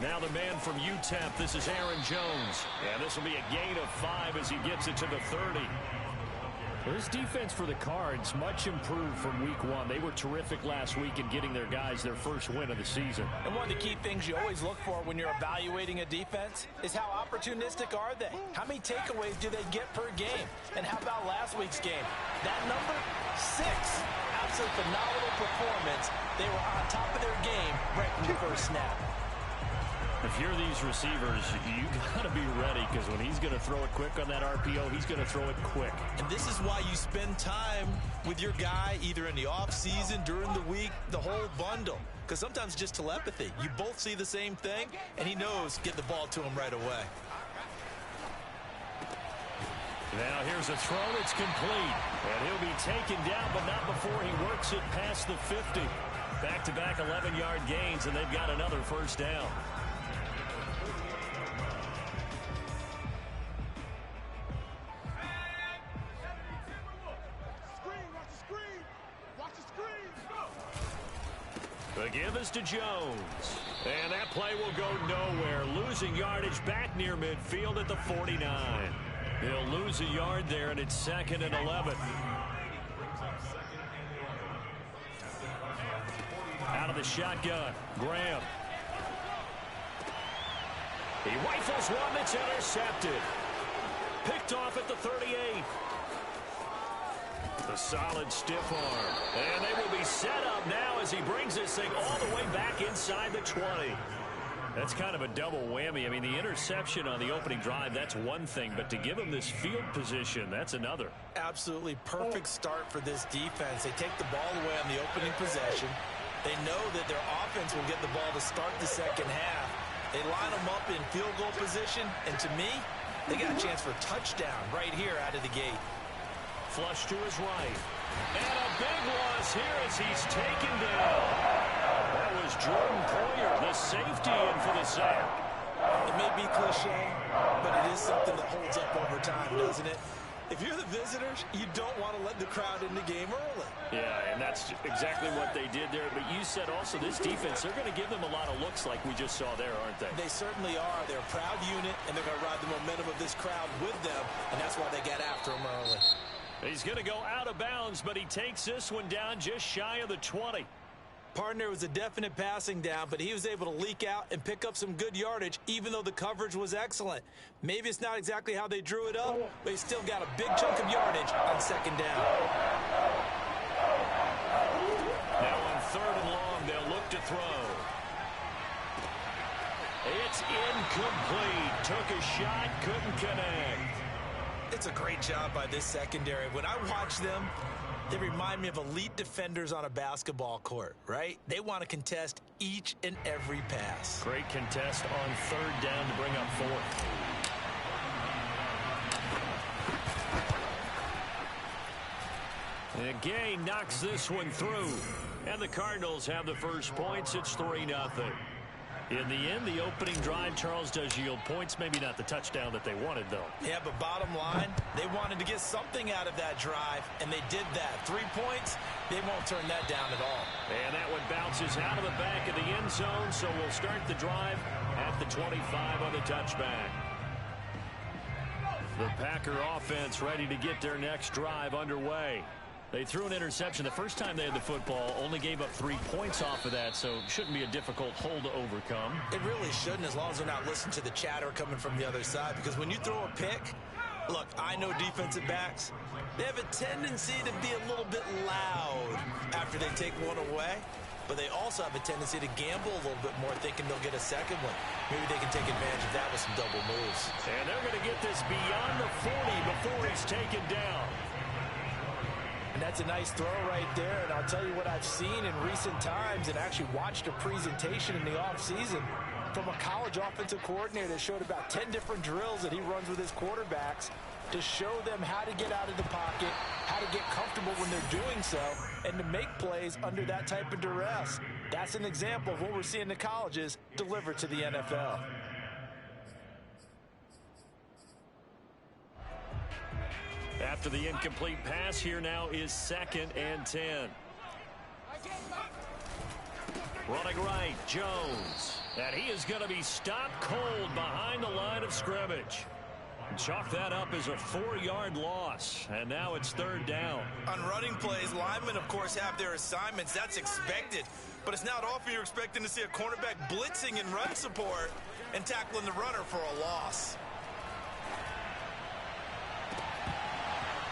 Now the man from UTEP, this is Aaron Jones. And this will be a gain of 5 as he gets it to the 30. This defense for the Cards, much improved from week 1. They were terrific last week in getting their guys their first win of the season. And one of the key things you always look for when you're evaluating a defense is how opportunistic are they? How many takeaways do they get per game? And how about last week's game? That number, 6. Absolute phenomenal performance. They were on top of their game right from the first snap. If you're these receivers, you got to be ready, because when he's going to throw it quick on that RPO, he's going to throw it quick. And this is why you spend time with your guy either in the offseason, during the week, the whole bundle. Because sometimes just telepathy. You both see the same thing, and he knows get the ball to him right away. Now here's a throw that's complete. And he'll be taken down, but not before he works it past the 50. Back-to-back 11-yard gains, and they've got another first down. The give is to Jones. And that play will go nowhere. Losing yardage back near midfield at the 49. He'll lose a yard there, and it's 2nd and 11. Out of the shotgun, Graham. He rifles one that's intercepted. Picked off at the 38. The solid stiff arm. And they will be set up now as he brings this thing all the way back inside the 20. That's kind of a double whammy. I mean, the interception on the opening drive, that's one thing. But to give him this field position, that's another. Absolutely perfect start for this defense. They take the ball away on the opening possession. They know that their offense will get the ball to start the second half. They line them up in field goal position. And to me, they got a chance for a touchdown right here out of the gate. Flush to his right. And a big loss here as he's taken down. That was Jordan Poyer, the safety, in for the sack. It may be cliche, but it is something that holds up over time, doesn't it? If you're the visitors, you don't want to let the crowd in the game early. Yeah, and that's exactly what they did there. But you said also this defense, they're going to give them a lot of looks like we just saw there, aren't they? They certainly are. They're a proud unit, and they're going to ride the momentum of this crowd with them, and that's why they got after them early. He's going to go out of bounds, but he takes this one down just shy of the 20. Partner was a definite passing down, but he was able to leak out and pick up some good yardage, even though the coverage was excellent. Maybe it's not exactly how they drew it up, but he still got a big chunk of yardage on second down. Now on 3rd and long, they'll look to throw. It's incomplete. Took a shot, couldn't connect. It's a great job by this secondary. When I watch them, they remind me of elite defenders on a basketball court, right? They want to contest each and every pass. Great contest on 3rd down to bring up 4th. And Gay knocks this one through. And the Cardinals have the first points. It's 3-0. In the end, the opening drive, Charles, does yield points. Maybe not the touchdown that they wanted, though. Yeah, but bottom line, they wanted to get something out of that drive, and they did that. 3 points, they won't turn that down at all. And that one bounces out of the back of the end zone, so we'll start the drive at the 25 on the touchback. The Packer offense ready to get their next drive underway. They threw an interception the first time they had the football, only gave up 3 points off of that, so shouldn't be a difficult hole to overcome. It really shouldn't, as long as they're not listening to the chatter coming from the other side, because when you throw a pick, look, I know defensive backs, they have a tendency to be a little bit loud after they take one away, but they also have a tendency to gamble a little bit more, thinking they'll get a second one. Maybe they can take advantage of that with some double moves. And they're going to get this beyond the 40 before he's taken down. And that's a nice throw right there. And I'll tell you what I've seen in recent times, and actually watched a presentation in the offseason from a college offensive coordinator that showed about 10 different drills that he runs with his quarterbacks to show them how to get out of the pocket, how to get comfortable when they're doing so, and to make plays under that type of duress. That's an example of what we're seeing in the colleges delivered to the NFL. After the incomplete pass, here now is 2nd and 10. Running right, Jones. And he is going to be stopped cold behind the line of scrimmage. Chalk that up as a 4-yard loss, and now it's 3rd down. On running plays, linemen, of course, have their assignments. That's expected. But it's not often you're expecting to see a cornerback blitzing in run support and tackling the runner for a loss.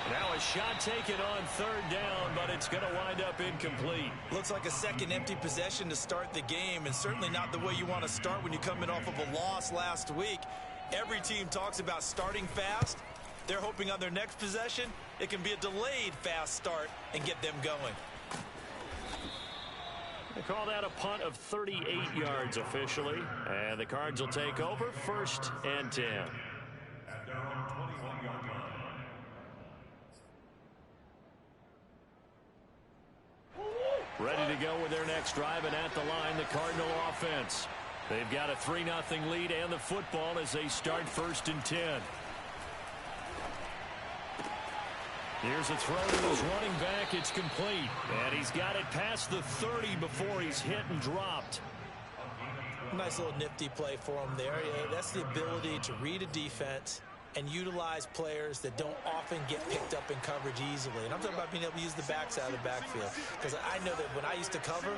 Now a shot taken on 3rd down, but it's going to wind up incomplete. Looks like a second empty possession to start the game, and certainly not the way you want to start when you come in off of a loss last week. Every team talks about starting fast. They're hoping on their next possession, it can be a delayed fast start and get them going. They call that a punt of 38 yards officially. And the Cards will take over 1st and 10. Ready to go with their next drive, and at the line, the Cardinal offense. They've got a 3-0 lead and the football as they start 1st and 10. Here's a throw to his running back. It's complete. And he's got it past the 30 before he's hit and dropped. Nice little nifty play for him there. Yeah, that's the ability to read a defense and utilize players that don't often get picked up in coverage easily. And I'm talking about being able to use the backs out of the backfield. Because I know that when I used to cover,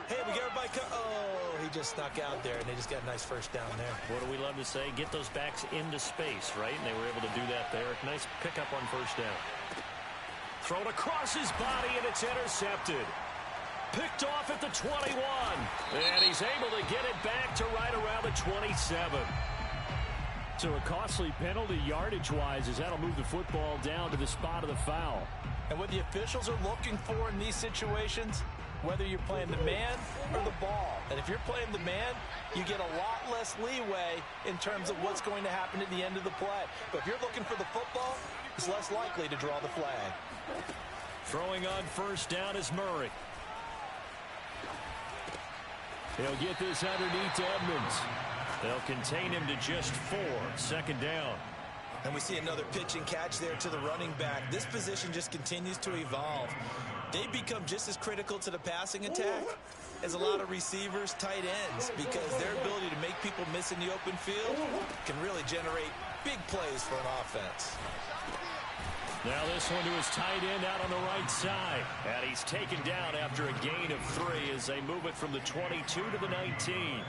hey, we got everybody oh, he just snuck out there, and they just got a nice 1st down there. What do we love to say? Get those backs into space, right? And they were able to do that there. Nice pickup on 1st down. Thrown across his body, and it's intercepted. Picked off at the 21. And he's able to get it back to right around the 27. So a costly penalty yardage-wise as that'll move the football down to the spot of the foul. And what the officials are looking for in these situations, whether you're playing the man or the ball. And if you're playing the man, you get a lot less leeway in terms of what's going to happen at the end of the play. But if you're looking for the football, it's less likely to draw the flag. Throwing on 1st down is Murray. He'll get this underneath to Edmonds. They'll contain him to just 4. 2nd down. And we see another pitch and catch there to the running back. This position just continues to evolve. They become just as critical to the passing attack as a lot of receivers, tight ends, because their ability to make people miss in the open field can really generate big plays for an offense. Now this one to his tight end out on the right side. And he's taken down after a gain of 3 as they move it from the 22 to the 19.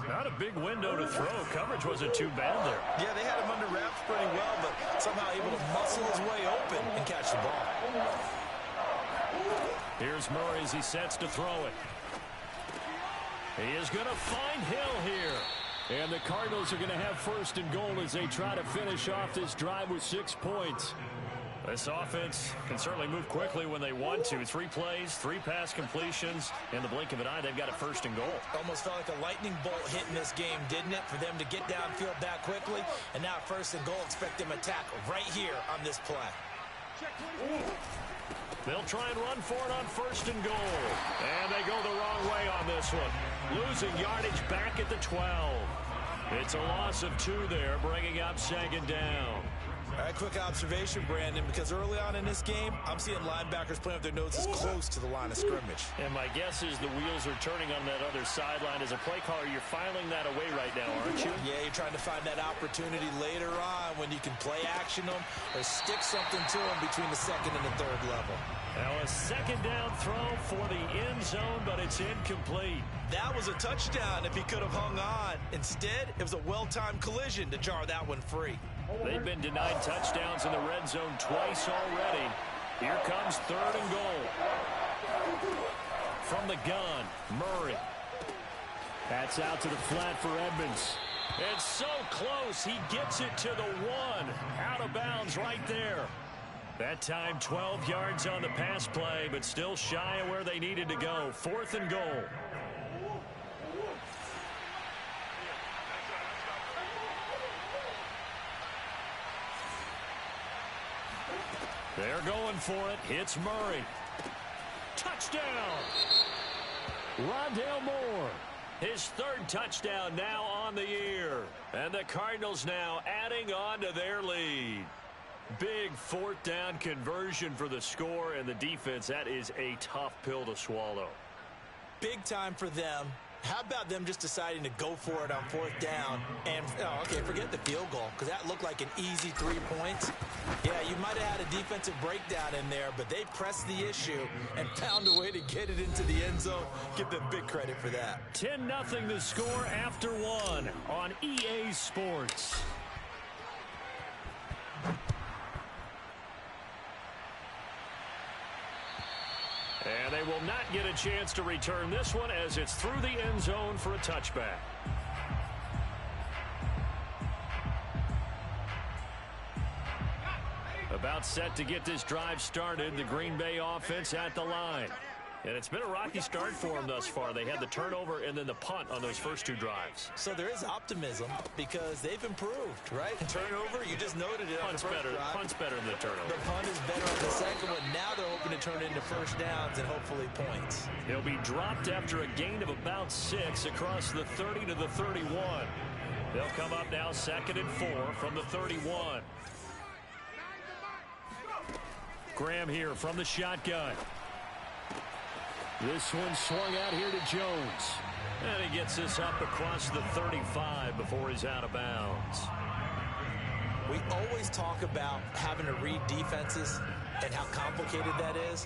Not a big window to throw. Coverage wasn't too bad there. Yeah, they had him under wraps pretty well, but somehow able to muscle his way open and catch the ball. Here's Murray as he sets to throw it. He is going to find Hill here. And the Cardinals are going to have 1st and goal as they try to finish off this drive with 6 points. This offense can certainly move quickly when they want to. 3 plays, 3 pass completions. In the blink of an eye, they've got a 1st and goal. Almost felt like a lightning bolt hit in this game, didn't it? For them to get downfield that quickly. And now 1st and goal, expect them to attack right here on this play. They'll try and run for it on 1st and goal. And they go the wrong way on this one. Losing yardage back at the 12. It's a loss of 2 there, bringing up 2nd down. All right, quick observation, Brandon, because early on in this game, I'm seeing linebackers playing with their noses close to the line of scrimmage. And my guess is the wheels are turning on that other sideline. As a play caller, you're filing that away right now, aren't you? Yeah, you're trying to find that opportunity later on when you can play action them or stick something to them between the 2nd and the 3rd level. Now a 2nd down throw for the end zone, but it's incomplete. That was a touchdown if he could have hung on. Instead, it was a well-timed collision to jar that one free. They've been denied touchdowns in the red zone twice already. Here comes 3rd and goal. From the gun, Murray. That's out to the flat for Edmonds. It's so close, he gets it to the 1. Out of bounds right there. That time 12 yards on the pass play, but still shy of where they needed to go. 4th and goal. They're going for it. It's Murray. Touchdown! Rondale Moore. His 3rd touchdown now on the year. And the Cardinals now adding on to their lead. Big 4th down conversion for the score, and the defense, that is a tough pill to swallow. Big time for them. How about them just deciding to go for it on 4th down and, okay, forget the field goal because that looked like an easy 3 points. Yeah, you might have had a defensive breakdown in there, but they pressed the issue and found a way to get it into the end zone. Give them big credit for that. 10-0 the score after 1 on EA Sports. And they will not get a chance to return this one as it's through the end zone for a touchback. About set to get this drive started. The Green Bay offense at the line. And it's been a rocky start for them thus far. They had the turnover and then the punt on those first 2 drives. So there is optimism because they've improved, right? Turnover, you just noted it. Punt's better. Punt's better than the turnover. The punt is better on the second one. Now they're hoping to turn it into first downs and hopefully points. He'll be dropped after a gain of about 6 across the 30 to the 31. They'll come up now 2nd and 4 from the 31. Graham here from the shotgun. This one swung out here to Jones. And he gets this up across the 35 before he's out of bounds. We always talk about having to read defenses and how complicated that is.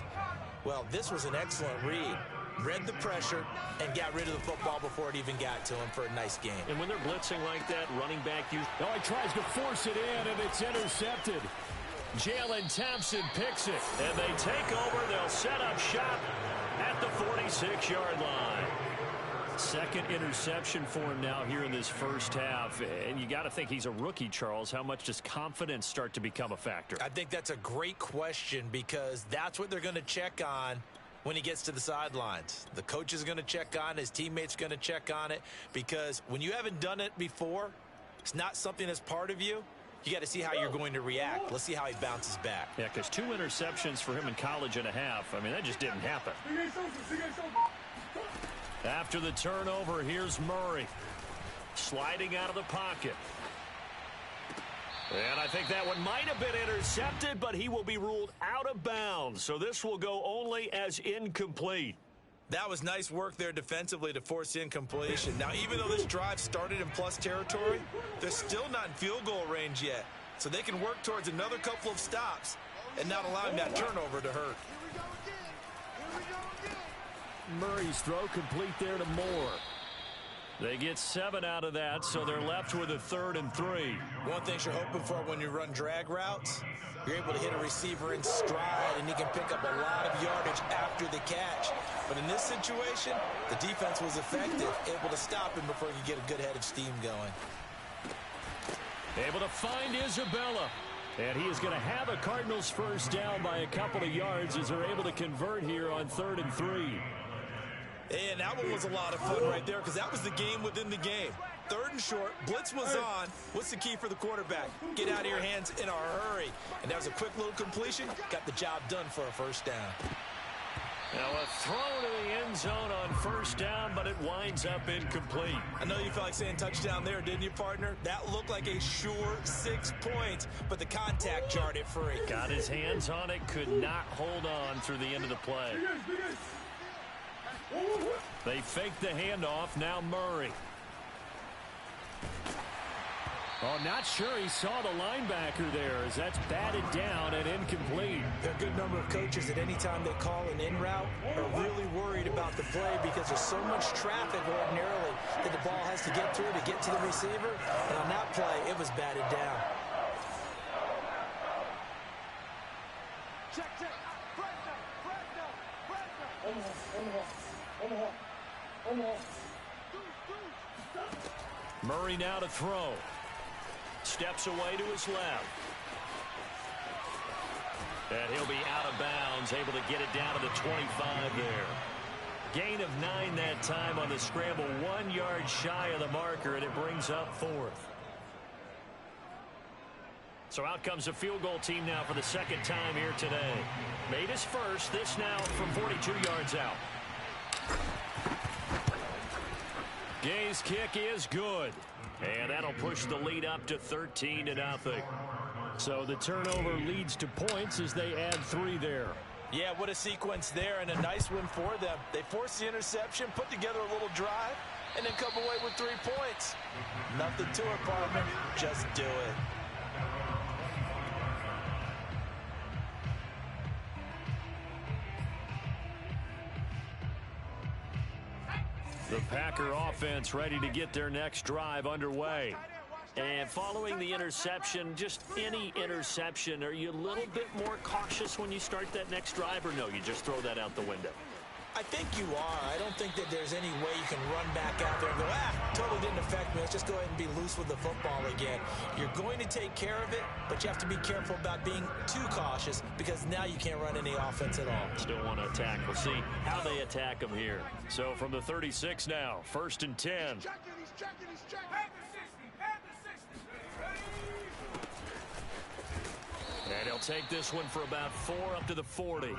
Well, this was an excellent read. Read the pressure and got rid of the football before it even got to him for a nice game. And when they're blitzing like that, running back, he tries to force it in, and it's intercepted. Jalen Thompson picks it, and they take over. They'll set up shop at the 46-yard line. Second interception for him now here in this first half. And you got to think he's a rookie, Charles. How much does confidence start to become a factor? I think that's a great question because that's what they're going to check on when he gets to the sidelines. The coach is going to check on it. His teammates are going to check on it because when you haven't done it before, it's not something that's part of you. You got to see how you're going to react. Let's see how he bounces back. Yeah, because 2 interceptions for him in college and a half. I mean, that just didn't happen. After the turnover, here's Murray. Sliding out of the pocket. And I think that one might have been intercepted, but he will be ruled out of bounds. So this will go only as incomplete. That was nice work there defensively to force incompletion. Now, even though this drive started in plus territory, they're still not in field goal range yet. So they can work towards another couple of stops and not allowing that turnover to hurt. Murray's throw complete there to Moore. They get 7 out of that, so they're left with a 3rd and 3. One thing you're hoping for when you run drag routes, you're able to hit a receiver in stride, and he can pick up a lot of yardage after the catch. But in this situation, the defense was effective, able to stop him before you get a good head of steam going. Able to find Isabella. And he is going to have a Cardinals first down by a couple of yards as they're able to convert here on 3rd and 3. And that one was a lot of fun right there because that was the game within the game. 3rd and short, blitz was on. What's the key for the quarterback? Get out of your hands in a hurry. And that was a quick little completion. Got the job done for a first down. Now a throw to the end zone on first down, but it winds up incomplete. I know you felt like saying touchdown there, didn't you, partner? That looked like a sure 6 points, but the contact jarred it free. Got his hands on it, could not hold on through the end of the play. They fake the handoff. Now Murray. Oh, not sure he saw the linebacker there as that's batted down and incomplete. There are a good number of coaches at any time they call an in route are really worried about the play because there's so much traffic ordinarily that the ball has to get through to get to the receiver. And on that play, it was batted down. Murray now to throw. Steps away to his left. And he'll be out of bounds, able to get it down to the 25 there. Gain of 9 that time on the scramble, 1 yard shy of the marker, and it brings up 4th. So out comes the field goal team now for the 2nd time here today. Made his first, this now from 42 yards out. Gay's kick is good. And that'll push the lead up to 13-0. So the turnover leads to points as they add 3 there. Yeah, what a sequence there, and a nice win for them. They forced the interception, put together a little drive, and then come away with 3 points. Nothing to it, partner. Just do it. The Packer offense ready to get their next drive underway. And following the interception, just any interception, are you a little bit more cautious when you start that next drive, or no, you just throw that out the window? I think you are. I don't think that there's any way you can run back out there and go, totally didn't affect me. Let's just go ahead and be loose with the football again. You're going to take care of it, but you have to be careful about being too cautious because now you can't run any offense at all. Still want to attack. We'll see how they attack them here. So from the 36 now, 1st and 10. He's checking. And he'll take this one for about 4 up to the 40.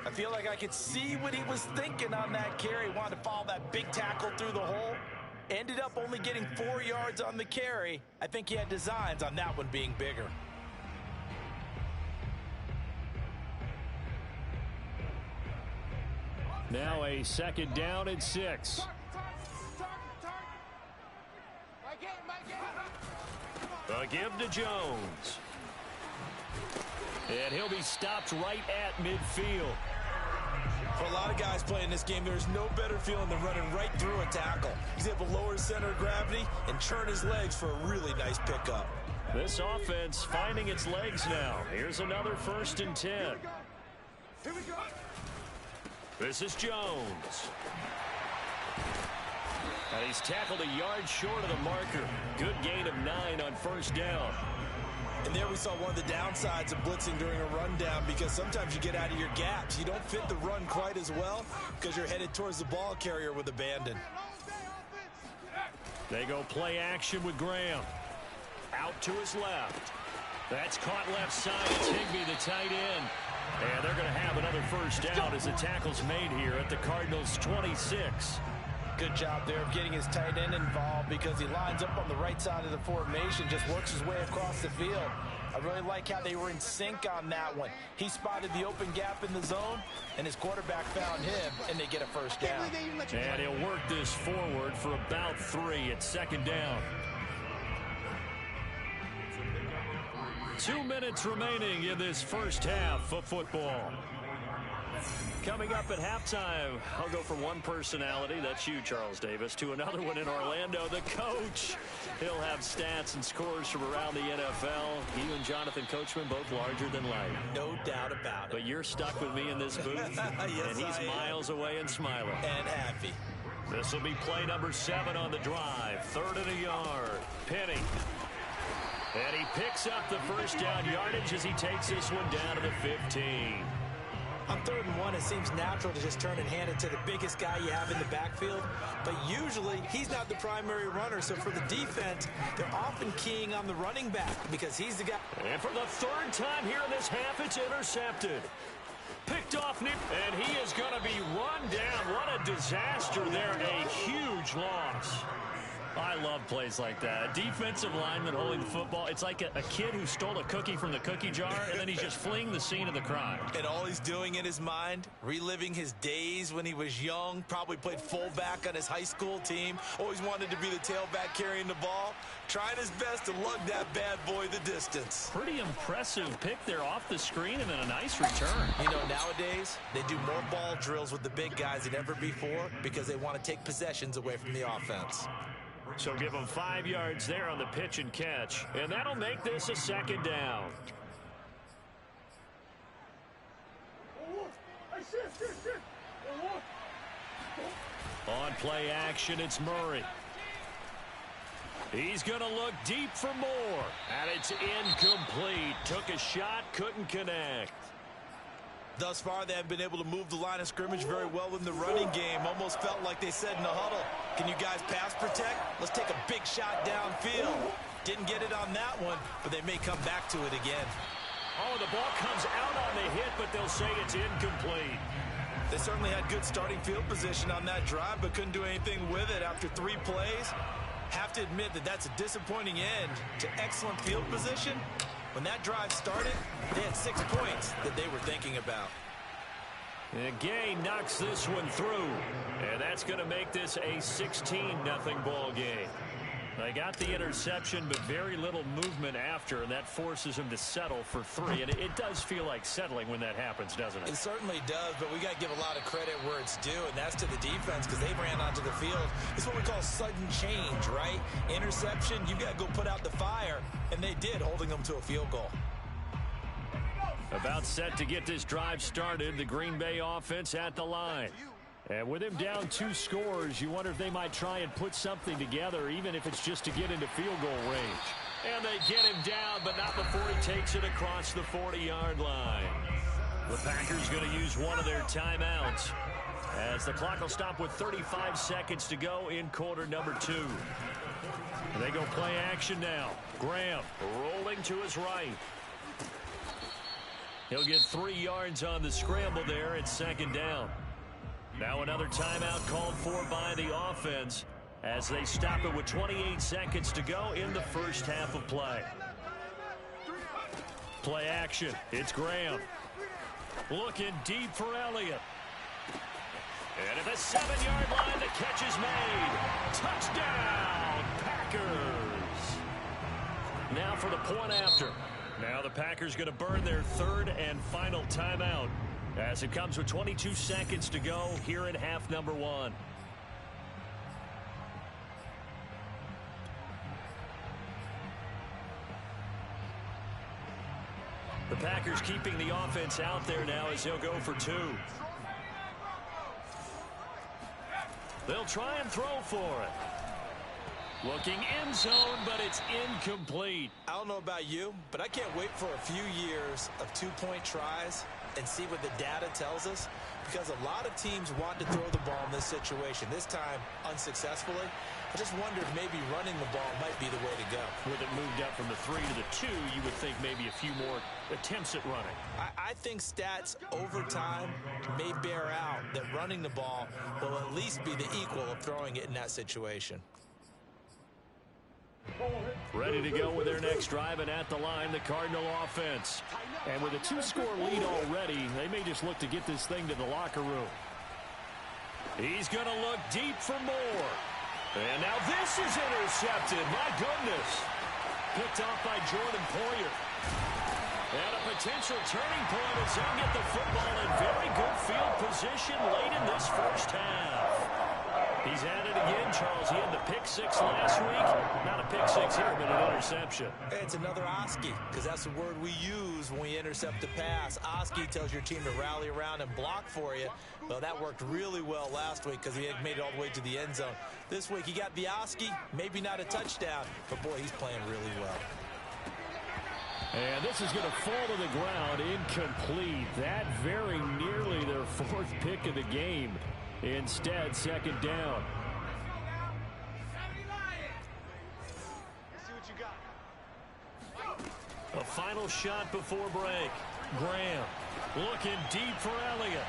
I feel like I could see what he was thinking on that carry. He wanted to follow that big tackle through the hole. Ended up only getting 4 yards on the carry. I think he had designs on that one being bigger. Now a 2nd down and 6. A give to Jones. And he'll be stopped right at midfield. For a lot of guys playing this game, there's no better feeling than running right through a tackle. He's able to lower his center of gravity and churn his legs for a really nice pickup. This offense finding its legs now. Here's another 1st and 10. Here we go. This is Jones. And he's tackled a yard short of the marker. Good gain of 9 on 1st down. And there we saw one of the downsides of blitzing during a rundown because sometimes you get out of your gaps. You don't fit the run quite as well because you're headed towards the ball carrier with abandon. They go play action with Graham. Out to his left. That's caught left side. It's Higbee, the tight end. And they're going to have another 1st down as the tackle's made here at the Cardinals' 26. Good job there of getting his tight end involved because he lines up on the right side of the formation, just works his way across the field. I really like how they were in sync on that one. He spotted the open gap in the zone, and his quarterback found him, and they get a 1st down. And he'll work this forward for about 3 at 2nd down. 2 minutes remaining in this 1st half of football. Coming up at halftime, I'll go from one personality, that's you, Charles Davis, to another one in Orlando, the coach. He'll have stats and scores from around the NFL. You and Jonathan Coachman, both larger than life. No doubt about it. But you're stuck with me in this booth, Yes, and he's miles away and smiling. And happy. This will be play number 7 on the drive. 3rd and a yard. Penny. And he picks up the 1st down yardage as he takes this one down to the 15. On 3rd and 1, it seems natural to just turn and hand it to the biggest guy you have in the backfield. But usually, he's not the primary runner. So for the defense, they're often keying on the running back because he's the guy. And for the 3rd time here in this half, it's intercepted. Picked off, and he is going to be run down. What a disaster there. A huge loss. I love plays like that. A defensive lineman holding the football. It's like a kid who stole a cookie from the cookie jar, and then he's just fleeing the scene of the crime. And all he's doing in his mind, reliving his days when he was young, probably played fullback on his high school team, always wanted to be the tailback carrying the ball, trying his best to lug that bad boy the distance. Pretty impressive pick there off the screen, and then a nice return. You know, nowadays, they do more ball drills with the big guys than ever before because they want to take possessions away from the offense. So give them 5 yards there on the pitch and catch. And that'll make this a 2nd down. On play action, it's Murray. He's going to look deep for more. And it's incomplete. Took a shot, couldn't connect. Thus far, they have been able to move the line of scrimmage very well in the running game. Almost felt like they said in the huddle, can you guys pass protect? Let's take a big shot downfield. Didn't get it on that one, but they may come back to it again. Oh, the ball comes out on the hit, but they'll say it's incomplete. They certainly had good starting field position on that drive, but couldn't do anything with it after 3 plays. Have to admit that that's a disappointing end to excellent field position When that drive started, they had 6 points that they were thinking about. And Gay knocks this one through, and that's going to make this a 16-0 ball game. They got the interception, but very little movement after, and that forces him to settle for 3. And it does feel like settling when that happens, doesn't it? It certainly does, but we got to give a lot of credit where it's due, and that's to the defense because they ran onto the field. It's what we call sudden change, right? Interception, you got to go put out the fire, and they did, holding them to a field goal. About set to get this drive started, the Green Bay offense at the line. And with him down 2 scores, you wonder if they might try and put something together, even if it's just to get into field goal range. And they get him down, but not before he takes it across the 40-yard line. The Packers going to use one of their timeouts, as the clock will stop with 35 seconds to go in quarter number 2. They go play action now. Graham rolling to his right. He'll get 3 yards on the scramble there at second down. Now another timeout called for by the offense as they stop it with 28 seconds to go in the first half of play. Play action. It's Graham. Looking deep for Elliott. And at the 7-yard line, the catch is made. Touchdown, Packers. Now for the point after. Now the Packers going to burn their 3rd and final timeout, as it comes with 22 seconds to go here at half number 1. The Packers keeping the offense out there now as they'll go for 2. They'll try and throw for it. Looking end zone, but it's incomplete. I don't know about you, but I can't wait for a few years of 2-point tries and see what the data tells us, because a lot of teams want to throw the ball in this situation. This time, unsuccessfully. I just wonder if maybe running the ball might be the way to go. With it moved up from the 3 to the 2, you would think maybe a few more attempts at running. I think stats over time may bear out that running the ball will at least be the equal of throwing it in that situation. Ready to go with their next drive, and at the line, the Cardinal offense. And with a 2-score lead already, they may just look to get this thing to the locker room. He's going to look deep for more. And now this is intercepted. My goodness. Picked off by Jordan Poyer. And a potential turning point as they'll get the football in very good field position late in this first half. He's at it again, Charles. He had the pick 6 last week. Not a pick 6 here, but an interception. It's another Oski, because that's the word we use when we intercept a pass. Oski tells your team to rally around and block for you. Well, that worked really well last week because he had made it all the way to the end zone. This week, he got the Oski, maybe not a touchdown, but boy, he's playing really well. And this is going to fall to the ground incomplete. That very nearly their 4th pick of the game. Instead, second down. A final shot before break. Graham looking deep for Elliott.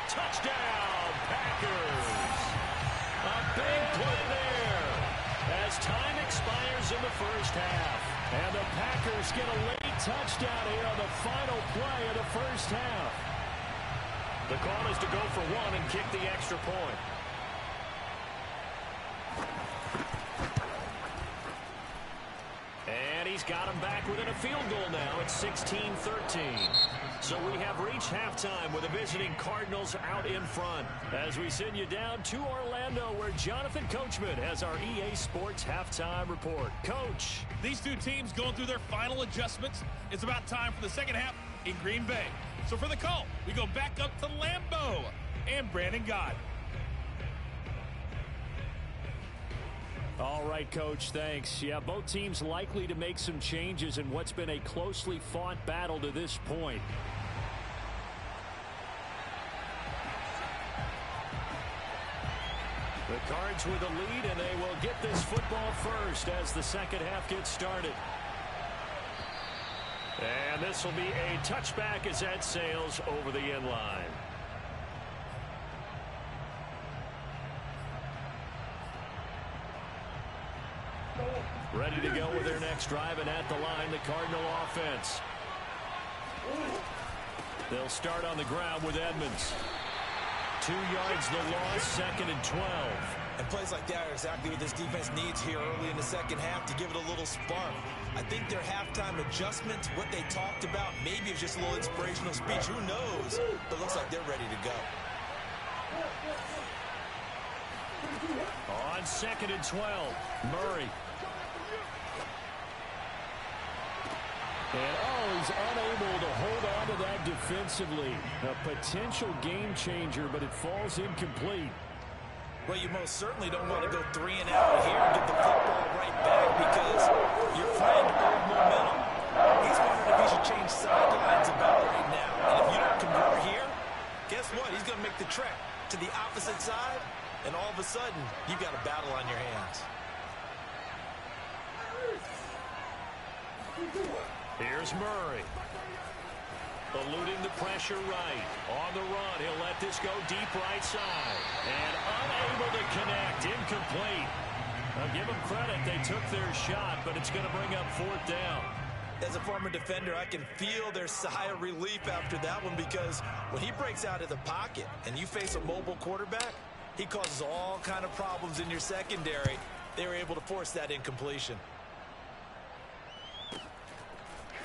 Touchdown, Packers. A big play there as time expires in the first half. And the Packers get a late touchdown here on the final play of the first half. The call is to go for 1 and kick the extra point. And he's got him back within a field goal now. It's 16-13. So we have reached halftime with the visiting Cardinals out in front. As we send you down to Orlando, where Jonathan Coachman has our EA Sports halftime report. Coach. These two teams going through their final adjustments. It's about time for the second half in Green Bay. So for the call, we go back up to Lambeau and Brandon Gott. All right, Coach, thanks. Yeah, both teams likely to make some changes in what's been a closely fought battle to this point. The Cards with the lead, and they will get this football first as the second half gets started. And this will be a touchback as that sails over the end line. Ready to go with their next next drive, and at the line, the Cardinal offense. They'll start on the ground with Edmonds. 2 yards the loss, 2nd and 12. And plays like that are exactly what this defense needs here early in the second half to give it a little spark. I think their halftime adjustments, what they talked about, maybe it's just a little inspirational speech. Who knows? But it looks like they're ready to go. On 2nd and 12, Murray. And, he's unable to hold on to that defensively. A potential game changer, but it falls incomplete. Well, you most certainly don't want to go 3 and out here and get the football right back because your friend old momentum. He's wondering if he should change sidelines about it right now. And if you don't convert here, guess what? He's going to make the trek to the opposite side, and all of a sudden, you've got a battle on your hands. Here's Murray. Eluding the pressure right. On the run, he'll let this go deep right side. And unable to connect. Incomplete. I'll give them credit. They took their shot, but it's going to bring up 4th down. As a former defender, I can feel their sigh of relief after that one because when he breaks out of the pocket and you face a mobile quarterback, he causes all kind of problems in your secondary. They were able to force that incompletion.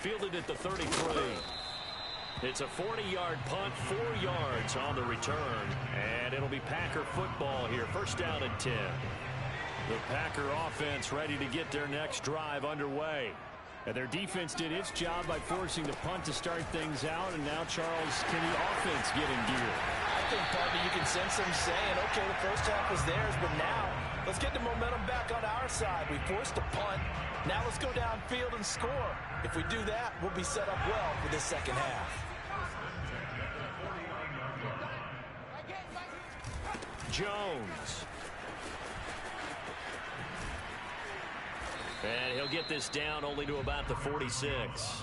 Fielded at the 33. It's a 40-yard punt, 4 yards on the return. And it'll be Packer football here. 1st down and 10. The Packer offense ready to get their next drive underway. And their defense did its job by forcing the punt to start things out. And now, Charles, can the offense get in gear? I think, partner, you can sense them saying, okay, the first half was theirs, but now let's get the momentum back on our side. We forced a punt. Now let's go downfield and score. If we do that, we'll be set up well for this second half. Jones. And he'll get this down only to about the 46.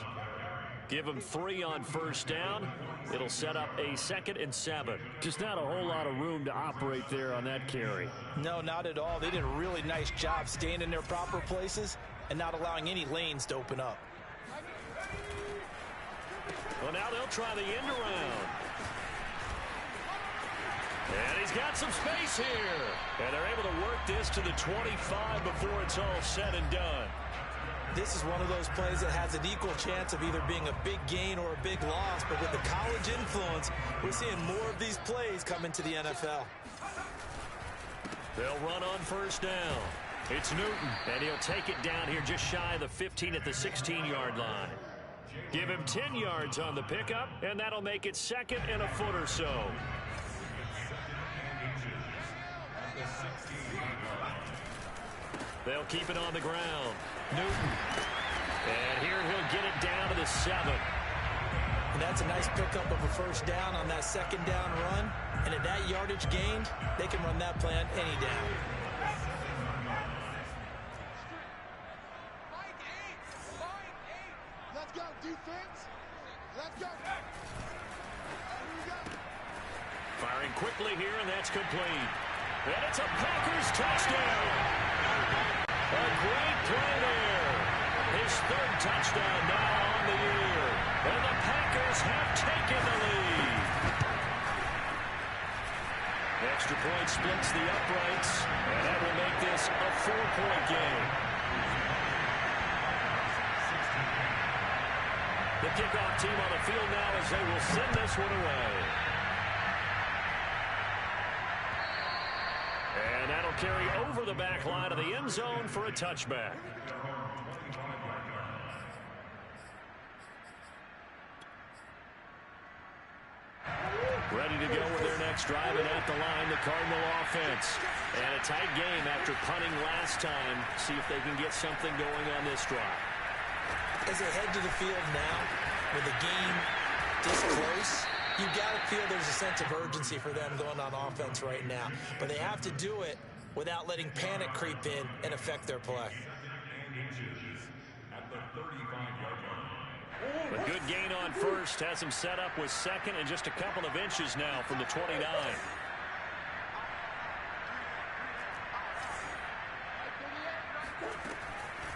Give him 3 on 1st down. It'll set up a 2nd and 7. Just not a whole lot of room to operate there on that carry. No, not at all. They did a really nice job staying in their proper places and not allowing any lanes to open up. Well, now they'll try the end around. And he's got some space here. And they're able to work this to the 25 before it's all said and done. This is one of those plays that has an equal chance of either being a big gain or a big loss. But with the college influence, we're seeing more of these plays come into the NFL. They'll run on 1st down. It's Newton, and he'll take it down here just shy of the 15 at the 16-yard line. Give him 10 yards on the pickup, and that'll make it 2nd and a foot or so. They'll keep it on the ground. Newton. And here he'll get it down to the 7. And that's a nice pickup of a 1st down on that 2nd down run. And at that yardage gained, they can run that play on any down. Let's go, defense. Let's go. Firing quickly here, and that's complete. And it's a Packers touchdown. A great play there. His 3rd touchdown now on the year. And the Packers have taken the lead. Extra point splits the uprights, and that will make this a 4-point game. The kickoff team on the field now as they will send this one away. And that'll carry over the back line of the end zone for a touchback. Ready to go with their next drive, and at the line, the Cardinal offense. And a tight game after punting last time. See if they can get something going on this drive. As they head to the field now, with the game this close, you got to feel there's a sense of urgency for them going on offense right now. But they have to do it without letting panic creep in and affect their play. A good gain on 1st has him set up with 2nd and just a couple of inches now from the 29.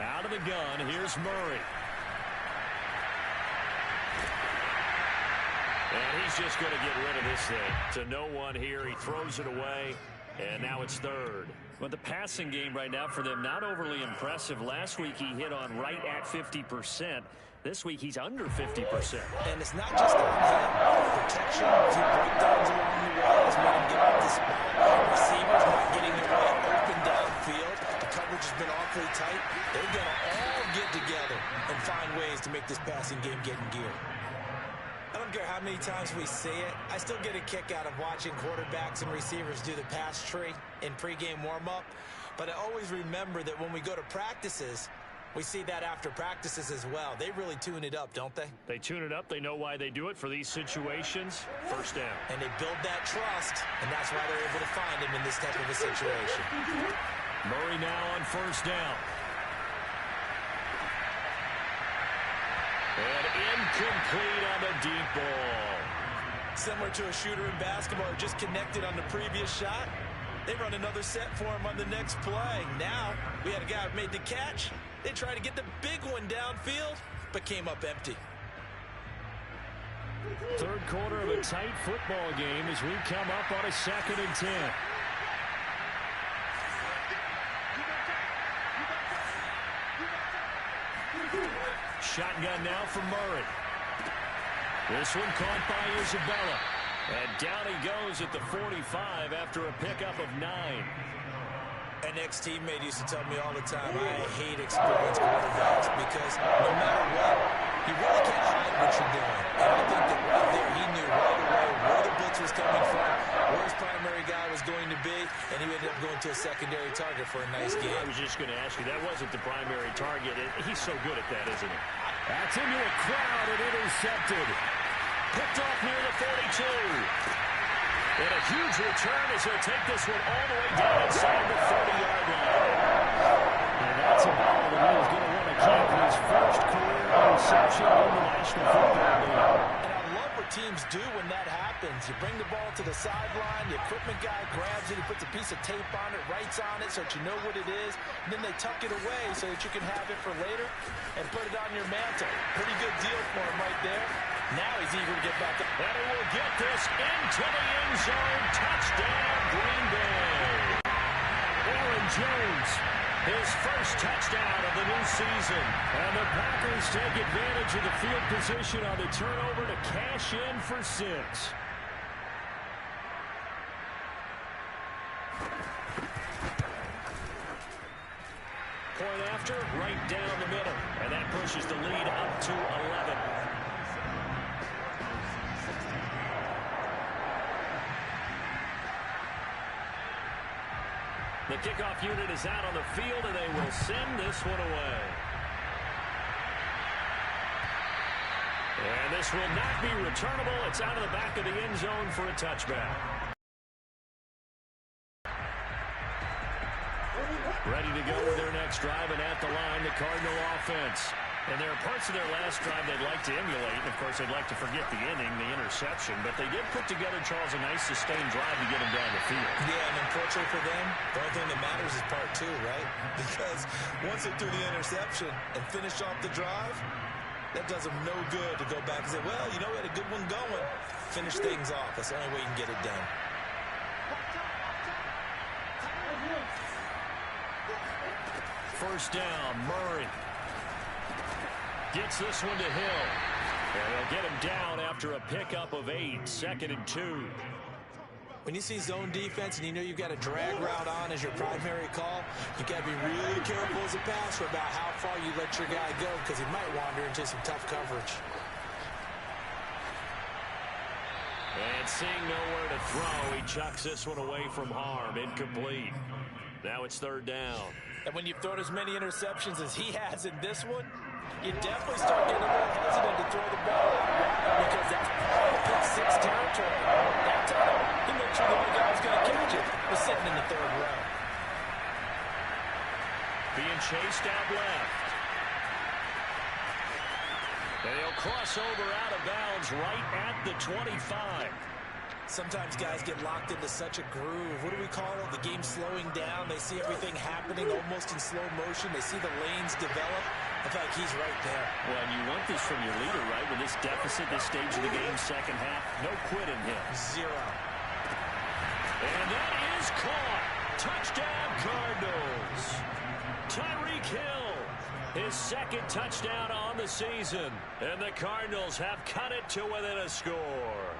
Out of the gun. Here's Murray. And he's just going to get rid of this thing. To no one here. He throws it away. And now it's third. But the passing game right now for them, not overly impressive. Last week he hit on right at 50%. This week he's under 50%. And it's not just on him. Protection, a few breakdowns along the way has made him get out the spot. Receivers not getting their way open downfield. The coverage has been awfully tight. They're going to all get together and find ways to make this passing game get in gear. I don't care how many times we see it. I still get a kick out of watching quarterbacks and receivers do the pass tree in pregame warm-up. But I always remember that when we go to practices, we see that after practices as well. They really tune it up, don't they? They tune it up. They know why they do it for these situations. First down. And they build that trust, and that's why they're able to find him in this type of a situation. Murray now on first down. And incomplete on the deep ball. Similar to a shooter in basketball who just connected on the previous shot. They run another set for him on the next play. Now, we had a guy who made the catch. They tried to get the big one downfield, but came up empty. Third quarter of a tight football game as we come up on a 2nd and 10. Shotgun now for Murray. This one caught by Isabella. And down he goes at the 45 after a pickup of 9. An ex-teammate used to tell me all the time, I hate experienced quarterbacks because no matter what, you really can't hide what you're doing. And I think that right there, he knew right away where the blitz was coming from, where his primary guy was going to be, and he ended up going to a secondary target for a nice game. I was just going to ask you, that wasn't the primary target. He's so good at that, isn't he? That's into a crowd and intercepted. Picked off near the 42. And a huge return as he'll take this one all the way down inside the 30-yard line. And that's a ball that he is going to want to keep his first career interception in the National Football League. And I love what teams do when that happens. You bring the ball to the sideline, the equipment guy grabs it, he puts a piece of tape on it, writes on it so that you know what it is, and then they tuck it away so that you can have it for later and put it on your mantle. Pretty good deal for him right there. Now he's eager to get back up. And he will get this into the end zone. Touchdown, Green Bay. Aaron Jones, his first touchdown of the new season. And the Packers take advantage of the field position on the turnover to cash in for 6. Point after, right down the middle. And that pushes the lead up to 11. The kickoff unit is out on the field, and they will send this one away. And this will not be returnable. It's out of the back of the end zone for a touchback. Ready to go with their next drive, and at the line, the Cardinal offense. And there are parts of their last drive they'd like to emulate. And of course, they'd like to forget the inning, the interception. But they did put together, Charles, a nice sustained drive to get them down the field. Yeah, and unfortunately for them, the only thing that matters is part 2, right? Because once they threw the interception and finished off the drive, that does them no good to go back and say, well, you know, we had a good one going. Finish things off. That's the only way you can get it done. First down, Murray. Gets this one to Hill. And they'll get him down after a pickup of 8, 2nd and 2. When you see zone defense and you know you've got a drag route on as your primary call, you got to be really careful as a passer about how far you let your guy go because he might wander into some tough coverage. And seeing nowhere to throw, he chucks this one away from harm. Incomplete. Now it's 3rd down. And when you've thrown as many interceptions as he has in this one, you definitely start getting a little hesitant to throw the ball out because that's part of pick 6 territory. That time, he made sure the only guy who was going to catch it was sitting in the 3rd row. Being chased out left. And he'll cross over out of bounds right at the 25. Sometimes guys get locked into such a groove. What do we call it? The game slowing down. They see everything happening almost in slow motion. They see the lanes develop. I feel like he's right there. Well, and you want this from your leader, right? With this deficit, this stage of the game, second half, no quitting him. 0. And that is caught. Touchdown, Cardinals. Tyreek Hill, his second touchdown on the season. And the Cardinals have cut it to within a score.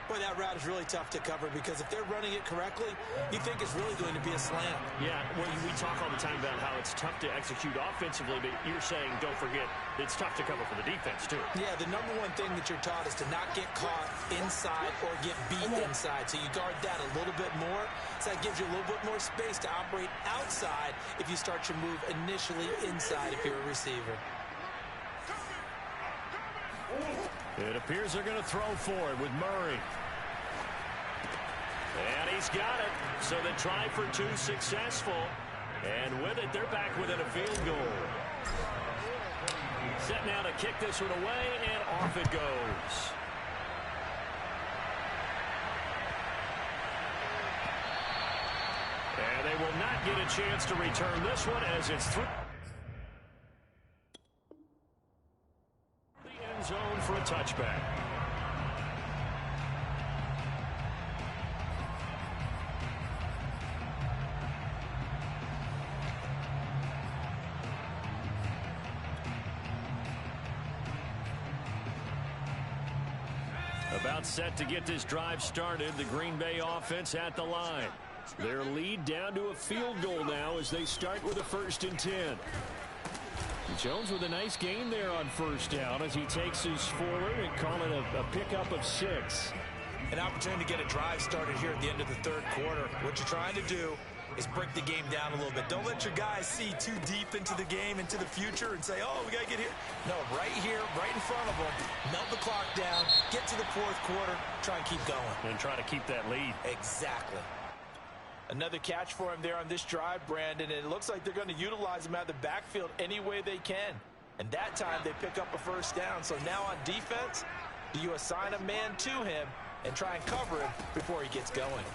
Boy, that route is really tough to cover because if they're running it correctly, you think it's really going to be a slant. Yeah, well, we talk all the time about how it's tough to execute offensively, but you're saying, don't forget, it's tough to cover for the defense, too. Yeah, the number one thing that you're taught is to not get caught inside or get beat inside. So you guard that a little bit more. So that gives you a little bit more space to operate outside if you start your move initially inside if you're a receiver. It appears they're going to throw for it with Murray. And he's got it. So the try for 2 successful. And with it, they're back within a field goal. Set now to kick this one away, and off it goes. And they will not get a chance to return this one as it's through. Zone for a touchback. About set to get this drive started. The Green Bay offense at the line. Their lead down to a field goal now as they start with a 1st and 10. Jones with a nice gain there on first down as he takes his forward and call it a pickup of 6. An opportunity to get a drive started here at the end of the 3rd quarter. What you're trying to do is break the game down a little bit. Don't let your guys see too deep into the game, into the future, and say, oh, we got to get here. No, right here, right in front of them, melt the clock down, get to the 4th quarter, try and keep going. And try to keep that lead. Exactly. Another catch for him there on this drive, Brandon, and it looks like they're going to utilize him out of the backfield any way they can. And that time they pick up a 1st down. So now on defense, do you assign a man to him and try and cover him before he gets going?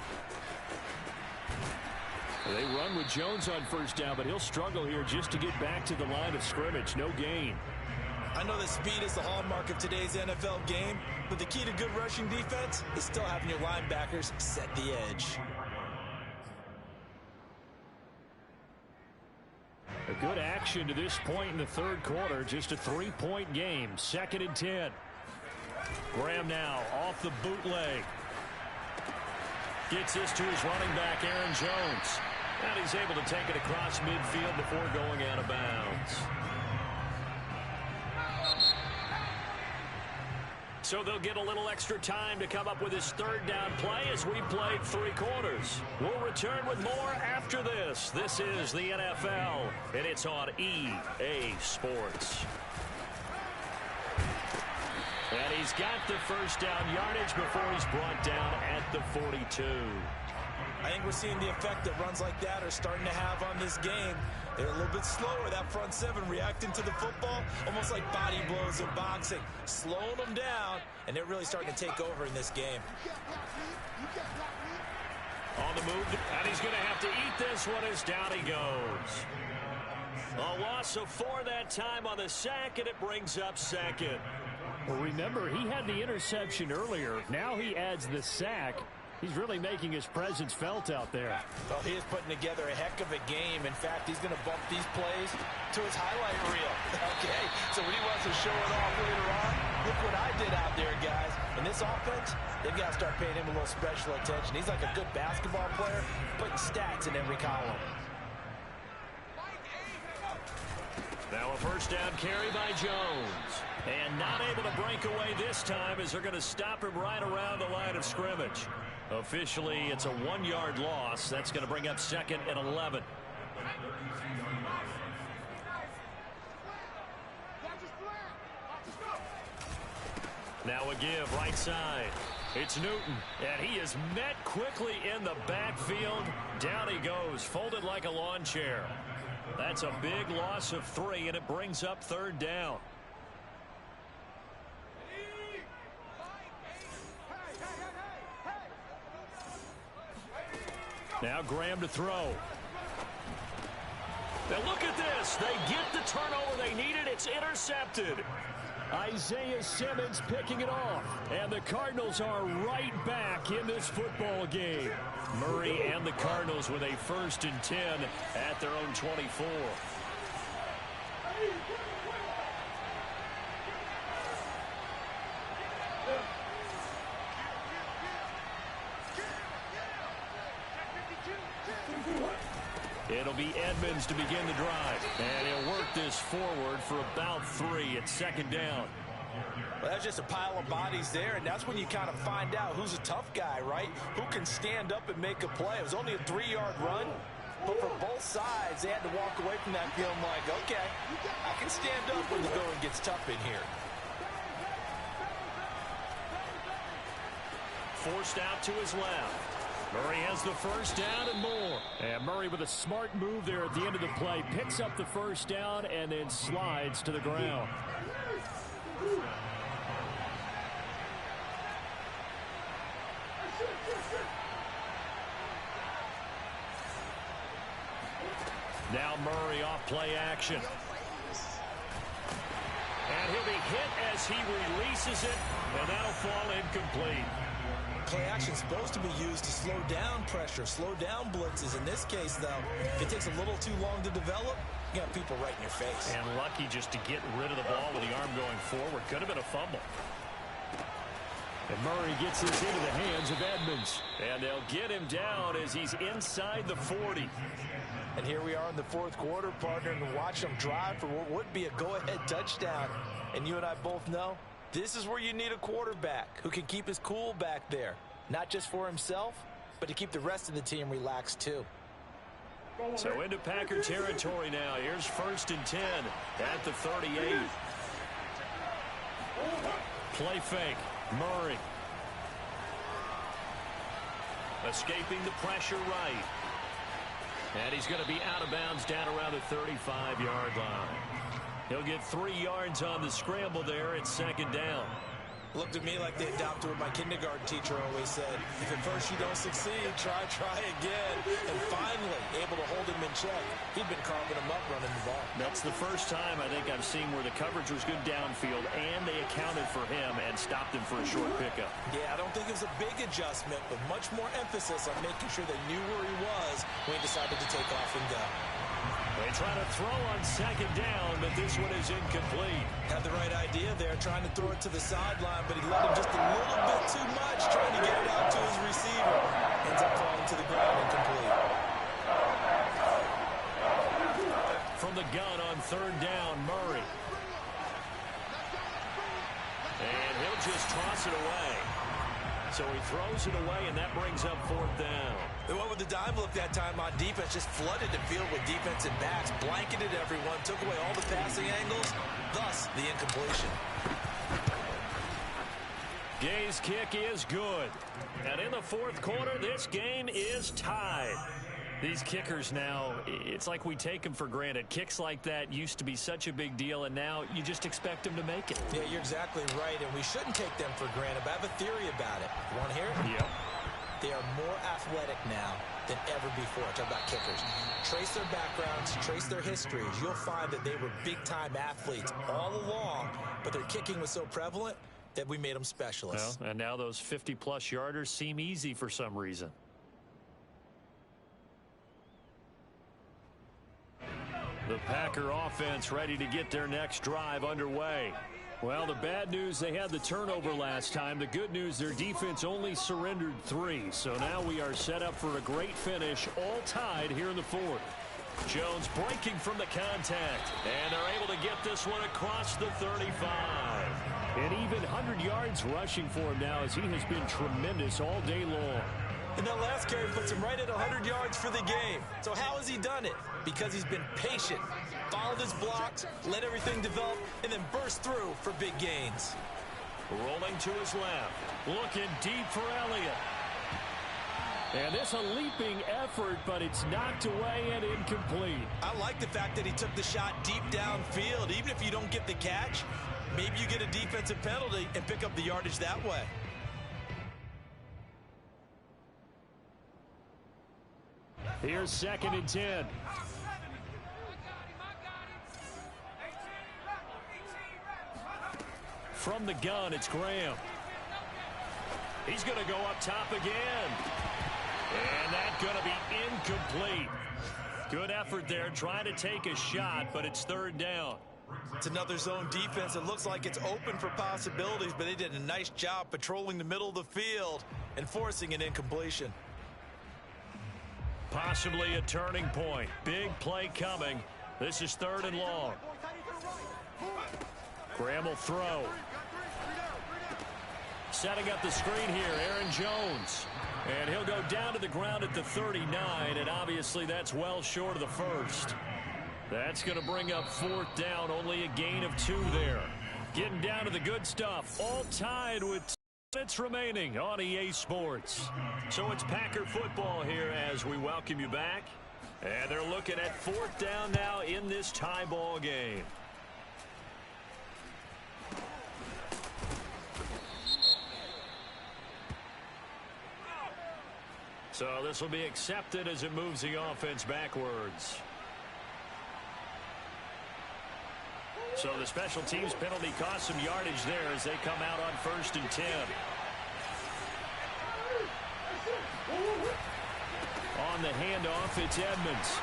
They run with Jones on 1st down, but he'll struggle here just to get back to the line of scrimmage. No gain. I know that speed is the hallmark of today's NFL game, but the key to good rushing defense is still having your linebackers set the edge. A good action to this point in the 3rd quarter. Just a 3-point game. 2nd and 10. Graham now off the bootleg. Gets this to his running back, Aaron Jones. And he's able to take it across midfield before going out of bounds. So they'll get a little extra time to come up with his 3rd down play as we played 3 quarters. We'll return with more after this. This is the NFL, and it's on EA Sports. And he's got the 1st down yardage before he's brought down at the 42. I think we're seeing the effect that runs like that are starting to have on this game. They're a little bit slower, that front 7 reacting to the football, almost like body blows in boxing, slowing them down, and they're really starting to take over in this game. On the move, and he's going to have to eat this one as down he goes. A loss of 4 that time on the sack, and it brings up 2nd. Well, remember, he had the interception earlier. Now he adds the sack. He's really making his presence felt out there. Well, he is putting together a heck of a game. In fact, he's going to bump these plays to his highlight reel. Okay, so when he wants to show it off later on, look what I did out there, guys. In this offense, they've got to start paying him a little special attention. He's like a good basketball player, putting stats in every column. Now a 1st down carry by Jones. And not able to break away this time as they're going to stop him right around the line of scrimmage. Officially, it's a 1-yard loss. That's going to bring up 2nd and 11. Now a give right side. It's Newton, and he is met quickly in the backfield. Down he goes, folded like a lawn chair. That's a big loss of 3, and it brings up 3rd down. Now Graham to throw. Now look at this. They get the turnover they needed. It's intercepted. Isaiah Simmons picking it off. And the Cardinals are right back in this football game. Murray and the Cardinals with a 1st and 10 at their own 24. It'll be Edmonds to begin the drive. And he'll work this forward for about 3 at 2nd down. Well, that's just a pile of bodies there, and that's when you kind of find out who's a tough guy, right? Who can stand up and make a play. It was only a 3-yard run, but for both sides, they had to walk away from that feeling like, okay, I can stand up when the going gets tough in here. Forced out to his left. Murray has the 1st down and more. And Murray with a smart move there at the end of the play. Picks up the 1st down and then slides to the ground. Now Murray off play action. And he'll be hit as he releases it. And that'll fall incomplete. Play action supposed to be used to slow down pressure, slow down blitzes. In this case, though, if it takes a little too long to develop, you got people right in your face. And lucky just to get rid of the ball with the arm going forward. Could have been a fumble. And Murray gets this into the hands of Edmonds. And they'll get him down as he's inside the 40. And here we are in the 4th quarter, partner, and watch them drive for what would be a go-ahead touchdown. And you and I both know, this is where you need a quarterback who can keep his cool back there. Not just for himself, but to keep the rest of the team relaxed too. So into Packer territory now. Here's 1st and 10 at the 38. Play fake. Murray. Escaping the pressure right. And he's going to be out of bounds down around the 35-yard line. He'll get 3 yards on the scramble there at 2nd down. Looked at me like they adopted what my kindergarten teacher always said. If at first you don't succeed, try again. And finally, able to hold him in check. He'd been carving him up running the ball. That's the first time I think I've seen where the coverage was good downfield and they accounted for him and stopped him for a short pickup. Yeah, I don't think it was a big adjustment, but much more emphasis on making sure they knew where he was when he decided to take off and go. They try to throw on 2nd down, but this one is incomplete. Had the right idea there, trying to throw it to the sideline, but he let him just a little bit too much, trying to get it out to his receiver. Ends up falling to the ground incomplete. From the gun on 3rd down, Murray. And he'll just toss it away. So he throws it away, and that brings up 4th down. They went with the dime look that time on defense, just flooded the field with defensive backs, blanketed everyone, took away all the passing angles, thus the incompletion. Gay's kick is good. And in the 4th quarter, this game is tied. These kickers now, it's like we take them for granted. Kicks like that used to be such a big deal, and now you just expect them to make it. Yeah, you're exactly right, and we shouldn't take them for granted, but I have a theory about it. You want to hear it? Yep. They are more athletic now than ever before. Talk about kickers. Trace their backgrounds, trace their histories. You'll find that they were big-time athletes all along, but their kicking was so prevalent that we made them specialists. Well, and now those 50-plus yarders seem easy for some reason. The Packer offense ready to get their next drive underway. Well, the bad news, they had the turnover last time. The good news, their defense only surrendered 3. So now we are set up for a great finish, all tied here in the 4th. Jones breaking from the contact, and they're able to get this one across the 35. And even 100 yards rushing for him now, as he has been tremendous all day long. And that last carry puts him right at 100 yards for the game. So how has he done it? Because he's been patient, followed his blocks, let everything develop, and then burst through for big gains. Rolling to his left, looking deep for Elliott. And this a leaping effort, but it's knocked away and incomplete. I like the fact that he took the shot deep downfield. Even if you don't get the catch, maybe you get a defensive penalty and pick up the yardage that way. Here's 2nd and 10. From the gun, it's Graham. He's going to go up top again. And that's going to be incomplete. Good effort there, trying to take a shot, but it's 3rd down. It's another zone defense. It looks like it's open for possibilities, but they did a nice job patrolling the middle of the field and forcing an incompletion. Possibly a turning point. Big play coming. This is 3rd and long. Graham will throw. Setting up the screen here, Aaron Jones. And he'll go down to the ground at the 39, and obviously that's well short of the first. That's going to bring up 4th down, only a gain of 2 there. Getting down to the good stuff, all tied with 2 minutes remaining on EA Sports. So it's Packer football here as we welcome you back. And they're looking at 4th down now in this tie ball game. So this will be accepted as it moves the offense backwards. So the special teams penalty cost some yardage there as they come out on 1st and 10. On the handoff, it's Edmonds.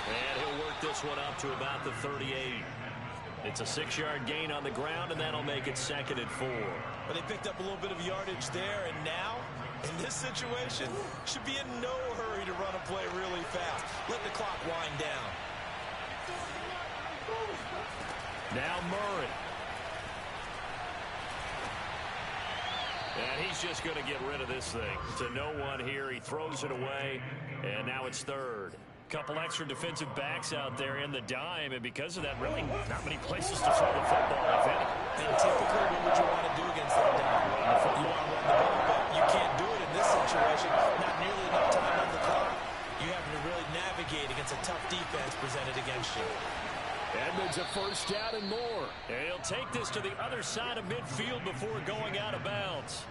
And he'll work this one up to about the 38. It's a 6-yard gain on the ground, and that'll make it 2nd and 4. But they picked up a little bit of yardage there, and now, in this situation, should be in no hurry to run a play really fast. Let the clock wind down. Now Murray. And he's just going to get rid of this thing. To no one here. He throws it away, and now it's 3rd. Couple extra defensive backs out there in the dime, and because of that, really not many places to throw the football, if any. And typically, what would you want to do against that dime? You want to run the ball, but you can't do it in this situation. Not nearly enough time on the clock. You having to really navigate against a tough defense presented against you. Edmonds a 1st down and more. And he'll take this to the other side of midfield before going out of bounds.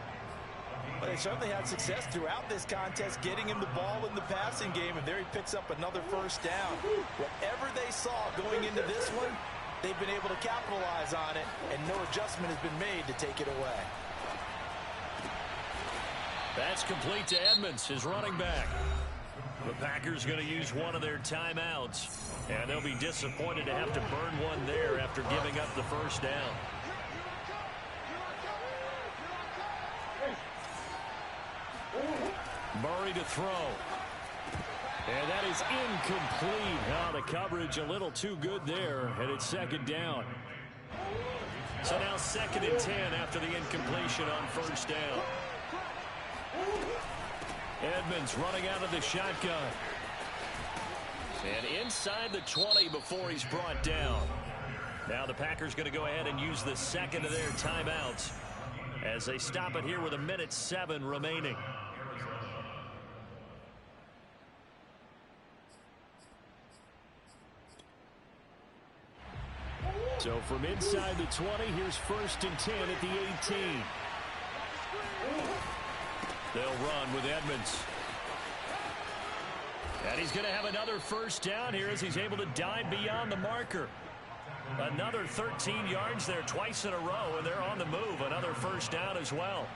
But they certainly had success throughout this contest, getting him the ball in the passing game, and there he picks up another 1st down. Whatever they saw going into this one, they've been able to capitalize on it, and no adjustment has been made to take it away. That's complete to Edmonds, his running back. The Packers going to use one of their timeouts, and they'll be disappointed to have to burn one there after giving up the 1st down. Murray to throw. And that is incomplete. Now the coverage a little too good there, and it's 2nd down. So now 2nd and 10 after the incompletion on 1st down. Edmonds running out of the shotgun. And inside the 20 before he's brought down. Now the Packers going to go ahead and use the 2nd of their timeouts as they stop it here with 1:07 remaining. So from inside the 20, here's 1st and 10 at the 18. They'll run with Edmonds. And he's going to have another 1st down here as he's able to dive beyond the marker. Another 13 yards there twice in a row, and they're on the move. Another 1st down as well.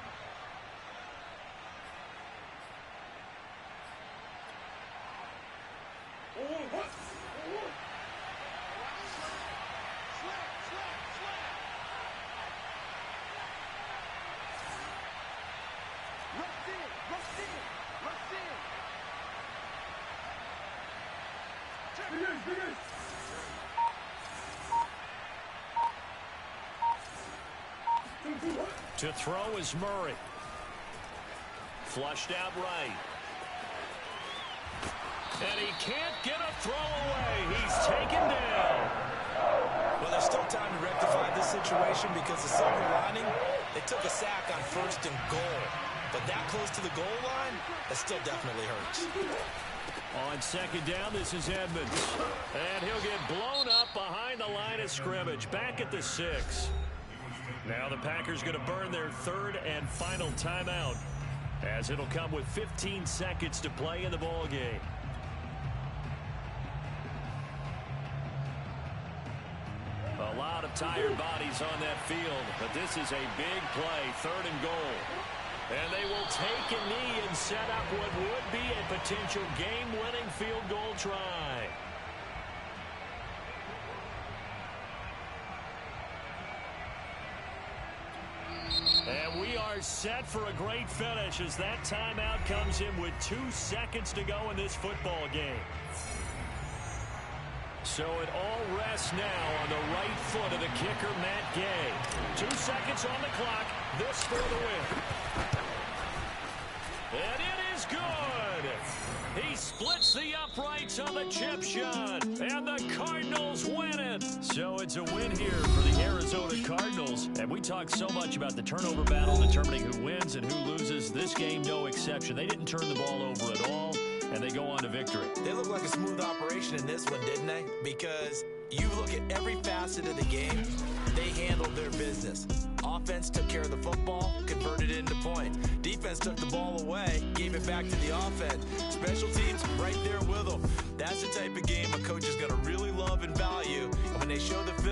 To throw is Murray. Flushed out right. And he can't get a throw away. He's taken down. Well, there's still time to rectify this situation because the silver lining, they took a sack on 1st and goal. But that close to the goal line, that still definitely hurts. On 2nd down, this is Edmonds. And he'll get blown up behind the line of scrimmage. Back at the 6. Now the Packers going to burn their 3rd and final timeout as it'll come with 15 seconds to play in the ball game. of tired bodies on that field, but this is a big play, 3rd and goal. And they will take a knee and set up what would be a potential game-winning field goal try. And we are set for a great finish as that timeout comes in with 2 seconds to go in this football game. So it all rests now on the right foot of the kicker, Matt Gay. 2 seconds on the clock. This for the win. And it is good. He splits the uprights on the chip shot. And the Cardinals win it. So it's a win here for the Arizona Cardinals. And we talk so much about the turnover battle, determining who wins and who loses. This game, no exception. They didn't turn the ball over at all, and they go on to victory. They look like a smooth operation in this one, didn't they? Because you look at every facet of the game, they handled their business. Offense took care of the football, converted it into point. Defense took the ball away, gave it back to the offense. Special teams right there with them. That's the type of game a coach is going to really love and value. And when they show the film,